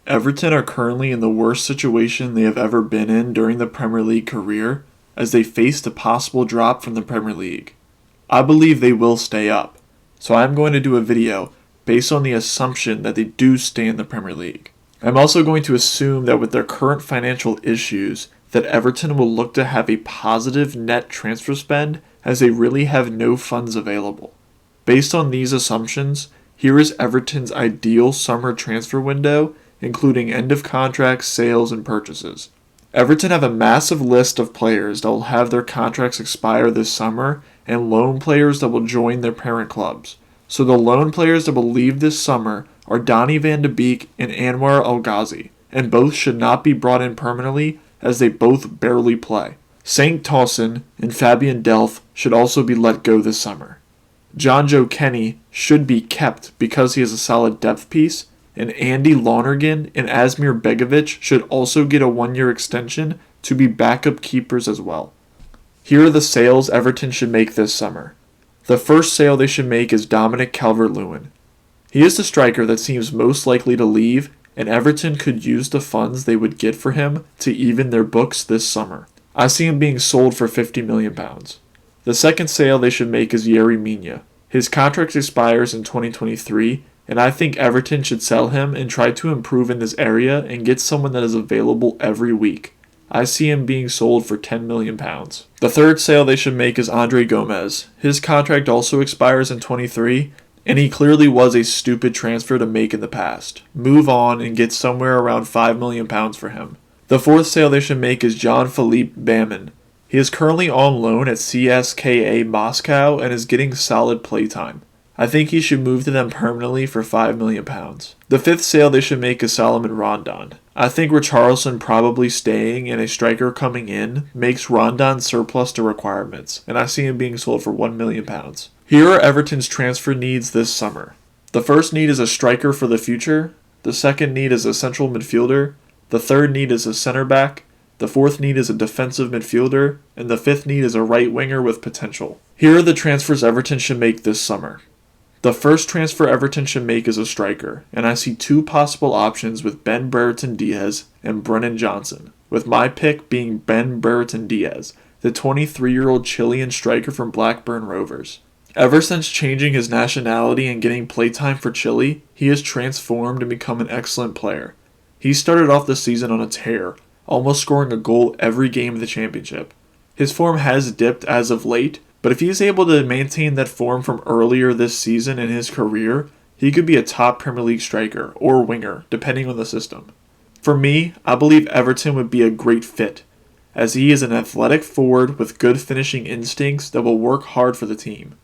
Everton are currently in the worst situation they have ever been in during the Premier League career, as they face a possible drop from the Premier League. I believe they will stay up, so I'm going to do a video based on the assumption that they do stay in the Premier League. I'm also going to assume that with their current financial issues, that Everton will look to have a positive net transfer spend as they really have no funds available. Based on these assumptions, here is Everton's ideal summer transfer window, including end of contracts, sales, and purchases. Everton have a massive list of players that will have their contracts expire this summer and loan players that will join their parent clubs. So the loan players that will leave this summer are Donny van de Beek and Anwar El Ghazi, and both should not be brought in permanently as they both barely play. St. Towson and Fabian Delph should also be let go this summer. John Joe Kenny should be kept because he is a solid depth piece, and Andy Lonergan and Asmir Begovic should also get a 1-year extension to be backup keepers as well. Here are the sales Everton should make this summer. The first sale they should make is Dominic Calvert-Lewin. He is the striker that seems most likely to leave, and Everton could use the funds they would get for him to even their books this summer. I see him being sold for £50 million. The second sale they should make is Yerry Mina. His contract expires in 2023, and I think Everton should sell him and try to improve in this area and get someone that is available every week. I see him being sold for £10 million. The third sale they should make is Andre Gomes. His contract also expires in 23, and he clearly was a stupid transfer to make in the past. Move on and get somewhere around £5 million for him. The fourth sale they should make is Jean-Philippe Bamin. He is currently on loan at CSKA Moscow and is getting solid playtime. I think he should move to them permanently for £5 million. The fifth sale they should make is Salomon Rondon. I think Richarlison probably staying and a striker coming in makes Rondon surplus to requirements, and I see him being sold for £1 million. Here are Everton's transfer needs this summer. The first need is a striker for the future. The second need is a central midfielder. The third need is a center back. The fourth need is a defensive midfielder. And the fifth need is a right winger with potential. Here are the transfers Everton should make this summer. The first transfer Everton should make is a striker, and I see two possible options with Brereton Diaz and Brennan Johnson, with my pick being Brereton Diaz, the 23-year-old Chilean striker from Blackburn Rovers. Ever since changing his nationality and getting playtime for Chile, he has transformed and become an excellent player. He started off the season on a tear, almost scoring a goal every game of the championship. His form has dipped as of late, but if he is able to maintain that form from earlier this season in his career, he could be a top Premier League striker or winger, depending on the system. For me, I believe Everton would be a great fit, as he is an athletic forward with good finishing instincts that will work hard for the team.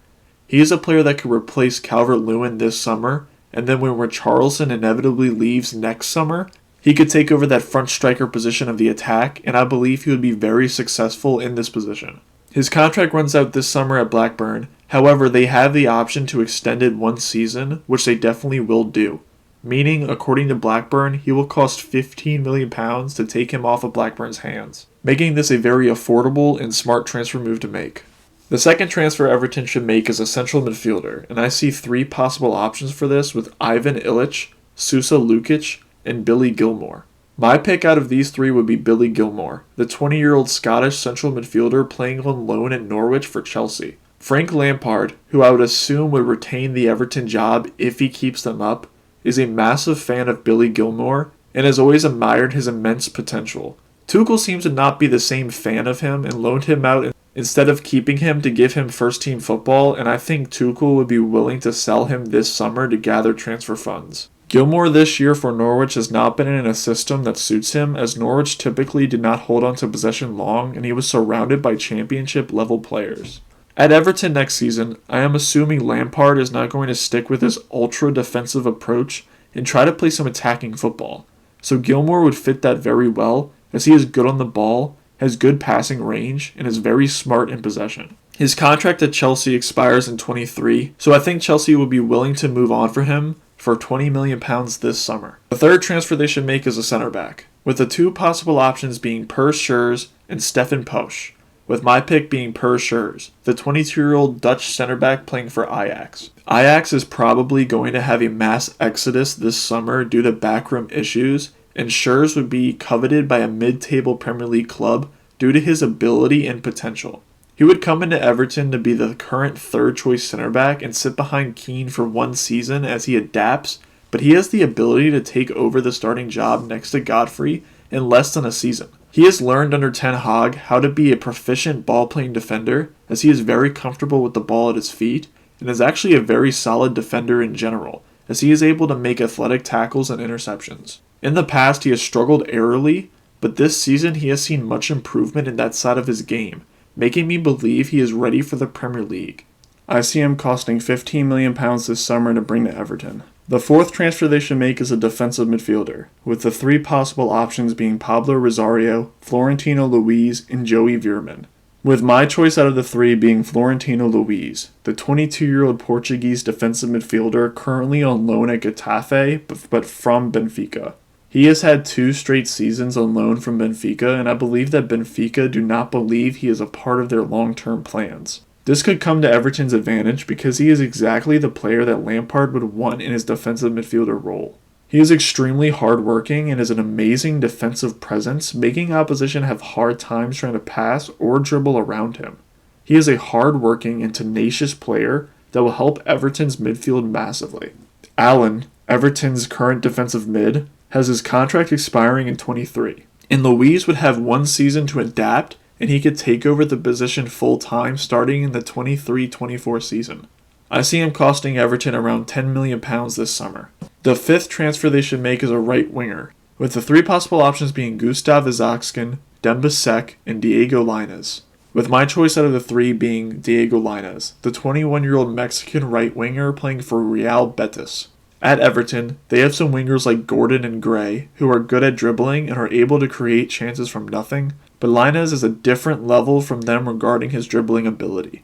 He is a player that could replace Calvert-Lewin this summer, and then when Richarlison inevitably leaves next summer, he could take over that front striker position of the attack, and I believe he would be very successful in this position. His contract runs out this summer at Blackburn, however they have the option to extend it one season, which they definitely will do. Meaning, according to Blackburn, he will cost £15 million to take him off of Blackburn's hands, making this a very affordable and smart transfer move to make. The second transfer Everton should make is a central midfielder, and I see three possible options for this with Ivan Ilić, Susa Lukic, and Billy Gilmour. My pick out of these three would be Billy Gilmour, the 20-year-old Scottish central midfielder playing on loan at Norwich for Chelsea. Frank Lampard, who I would assume would retain the Everton job if he keeps them up, is a massive fan of Billy Gilmour and has always admired his immense potential. Tuchel seems to not be the same fan of him and loaned him out instead of keeping him to give him first-team football, and I think Tuchel would be willing to sell him this summer to gather transfer funds. Gilmour this year for Norwich has not been in a system that suits him, as Norwich typically did not hold on to possession long and he was surrounded by championship-level players. At Everton next season, I am assuming Lampard is not going to stick with his ultra-defensive approach and try to play some attacking football, so Gilmour would fit that very well, as he is good on the ball, has good passing range, and is very smart in possession. His contract at Chelsea expires in 23, so I think Chelsea will be willing to move on for him for £20 million this summer. The third transfer they should make is a center back, with the two possible options being Perr Schuurs and Stefan Posch. with my pick being Perr Schuurs, the 22-year-old Dutch center back playing for Ajax. Ajax is probably going to have a mass exodus this summer due to backroom issues, and Schuurs would be coveted by a mid-table Premier League club due to his ability and potential. He would come into Everton to be the current third-choice center back and sit behind Keane for one season as he adapts, but he has the ability to take over the starting job next to Godfrey in less than a season. He has learned under Ten Hag how to be a proficient ball-playing defender, as he is very comfortable with the ball at his feet, and is actually a very solid defender in general, as he is able to make athletic tackles and interceptions. In the past, he has struggled aerially, but this season he has seen much improvement in that side of his game, making me believe he is ready for the Premier League. I see him costing £15 million this summer to bring to Everton. The fourth transfer they should make is a defensive midfielder, with the three possible options being Pablo Rosario, Florentino Luis, and Joey Veerman. With my choice out of the three being Florentino Luis, the 22-year-old Portuguese defensive midfielder currently on loan at Getafe, but from Benfica. He has had 2 straight seasons on loan from Benfica, and I believe that Benfica do not believe he is a part of their long-term plans. This could come to Everton's advantage because he is exactly the player that Lampard would want in his defensive midfielder role. He is extremely hardworking and is an amazing defensive presence, making opposition have hard times trying to pass or dribble around him. He is a hardworking and tenacious player that will help Everton's midfield massively. Allen, Everton's current defensive mid, has his contract expiring in 23, and Luis would have 1 season to adapt, and he could take over the position full-time starting in the 23-24 season. I see him costing Everton around £10 million this summer. The fifth transfer they should make is a right winger, with the 3 possible options being Gustav Izakskin, Demba Sek, and Diego Lainez. With my choice out of the 3 being Diego Lainez, the 21-year-old Mexican right winger playing for Real Betis. At Everton, they have some wingers like Gordon and Gray, who are good at dribbling and are able to create chances from nothing, but Lainez is a different level from them regarding his dribbling ability.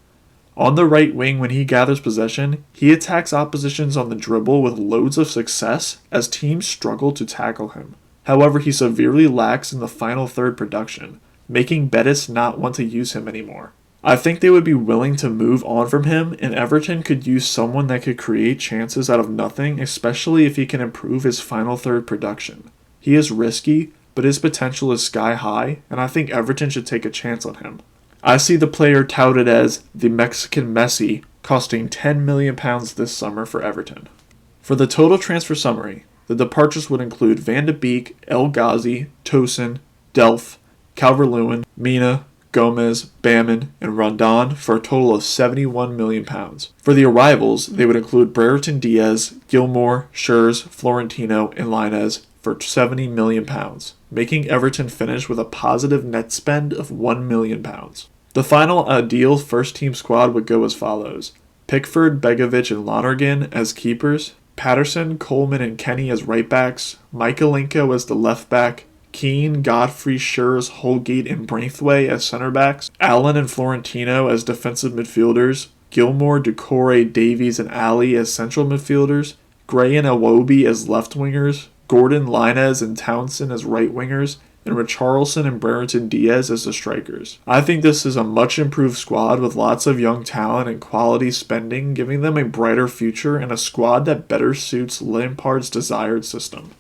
On the right wing, when he gathers possession, he attacks oppositions on the dribble with loads of success as teams struggle to tackle him. However, he severely lacks in the final third production, making Betis not want to use him anymore. I think they would be willing to move on from him, and Everton could use someone that could create chances out of nothing, especially if he can improve his final third production. He is risky, but his potential is sky high, and I think Everton should take a chance on him. I see the player touted as the Mexican Messi costing £10 million this summer for Everton. For the total transfer summary, the departures would include Van de Beek, El Ghazi, Tosin, Delph, Calvert-Lewin, Mina, Gomes, Bamman, and Rondon for a total of £71 million. For the arrivals, they would include Brereton Diaz, Gilmour, Schuurs, Florentino, and Lainez for £70 million, making Everton finish with a positive net spend of £1 million. The final ideal first-team squad would go as follows: Pickford, Begovic, and Lonergan as keepers, Patterson, Coleman, and Kenny as right-backs, Michaelenko as the left-back, Keane, Godfrey, Schuurs, Holgate, and Braithwaite as center-backs, Allen and Florentino as defensive midfielders, Gilmour, Doucouré, Davies, and Ali as central midfielders, Gray and Iwobi as left-wingers, Gordon, Lainez, and Townsend as right-wingers, and Richarlison and Brereton Diaz as the strikers. I think this is a much improved squad with lots of young talent and quality spending, giving them a brighter future and a squad that better suits Lampard's desired system.